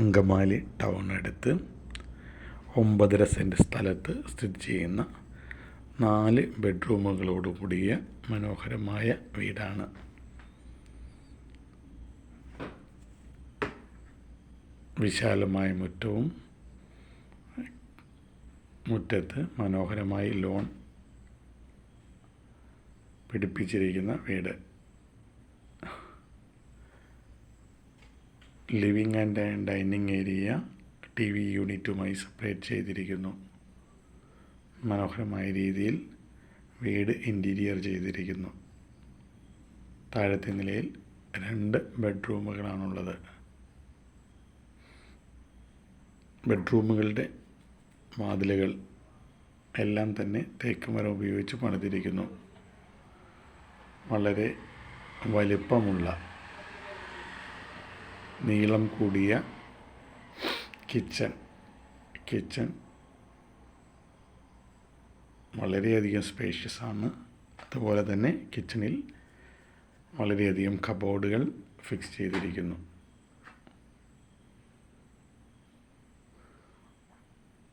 Angamaly ടൗണിനടുത്ത് 9.5 cent സ്ഥലത്ത് സ്ഥിതി ചെയ്യുന്ന 4 ബെഡ്റൂമുകളോട് കൂടിയ മനോഹരമായ വീടാണ്. വിശാലമായ മുറ്റവും മുറ്റത്ത് മനോഹരമായി ലോൺ പിടിപ്പിച്ചിരിക്കുന്ന വീട്. Living and dining area TV യൂണിറ്റുമായി സെപ്പറേറ്റ് ചെയ്തിരിക്കുന്നു. മനോഹരമായ രീതിയിൽ വീട് ഇൻറ്റീരിയർ ചെയ്തിരിക്കുന്നു. താഴത്തെ നിലയിൽ 2 ബെഡ്റൂമുകളാണുള്ളത്. ബെഡ്റൂമുകളുടെ വാതിലുകൾ എല്ലാം തന്നെ തേക്ക് മരം ഉപയോഗിച്ച് പണിതിരിക്കുന്നു. വളരെ വലിപ്പമുള്ള നീളം കൂടിയ കിച്ചൺ വളരെയധികം സ്പേഷ്യസ് ആണ്. അതുപോലെ തന്നെ കിച്ചണിൽ വളരെയധികം കബോർഡുകൾ ഫിക്സ് ചെയ്തിരിക്കുന്നു.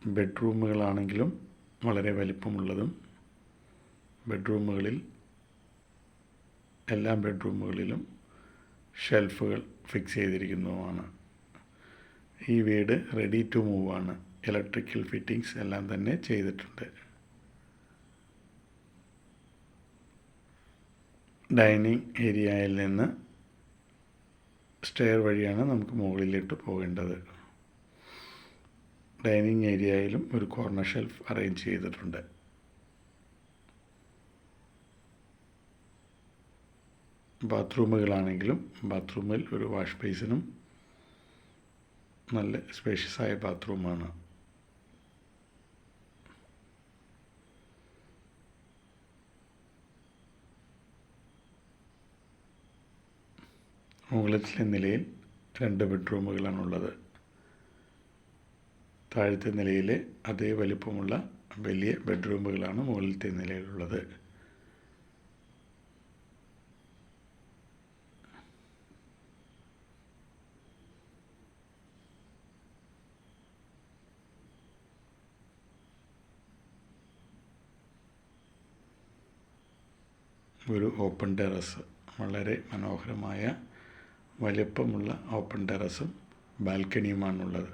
ബെഡ്റൂമുകളാണെങ്കിലും വളരെ വലിപ്പമുള്ളതും എല്ലാ ബെഡ്റൂമുകളിലും ഷെൽഫുകൾ ഫിക്സ് ചെയ്തിരിക്കുന്നതുമാണ്. ഈ വീട് റെഡി ടു മൂവ് ആണ്. ഇലക്ട്രിക്കൽ ഫിറ്റിങ്സ് എല്ലാം തന്നെ ചെയ്തിട്ടുണ്ട്. ഡൈനിങ് ഏരിയയിൽ നിന്ന് സ്റ്റെയർ വഴിയാണ് നമുക്ക് മുകളിലോട്ട് പോകേണ്ടത്. ഡൈനിങ് ഏരിയയിലും ഒരു കോർണർ ഷെൽഫ് അറേഞ്ച് ചെയ്തിട്ടുണ്ട്. ബാത്റൂമുകളാണെങ്കിലും ബാത്റൂമിൽ ഒരു വാഷ് ബേസിനും നല്ല സ്പേഷ്യസ് ആയ ബാത്റൂമാണ്. മുകളിലത്തെ നിലയിൽ 2 ബെഡ്റൂമുകളാണുള്ളത്. താഴത്തെ നിലയിൽ അതേ വലിപ്പമുള്ള വലിയ ബെഡ്റൂമുകളാണ് മുകളിലത്തെ നിലയിലുള്ളത്. ഒരു ഓപ്പൺ ടെറസ്, വളരെ മനോഹരമായ വലിപ്പമുള്ള ഓപ്പൺ ടെറസും ബാൽക്കണിയുമാണുള്ളത്.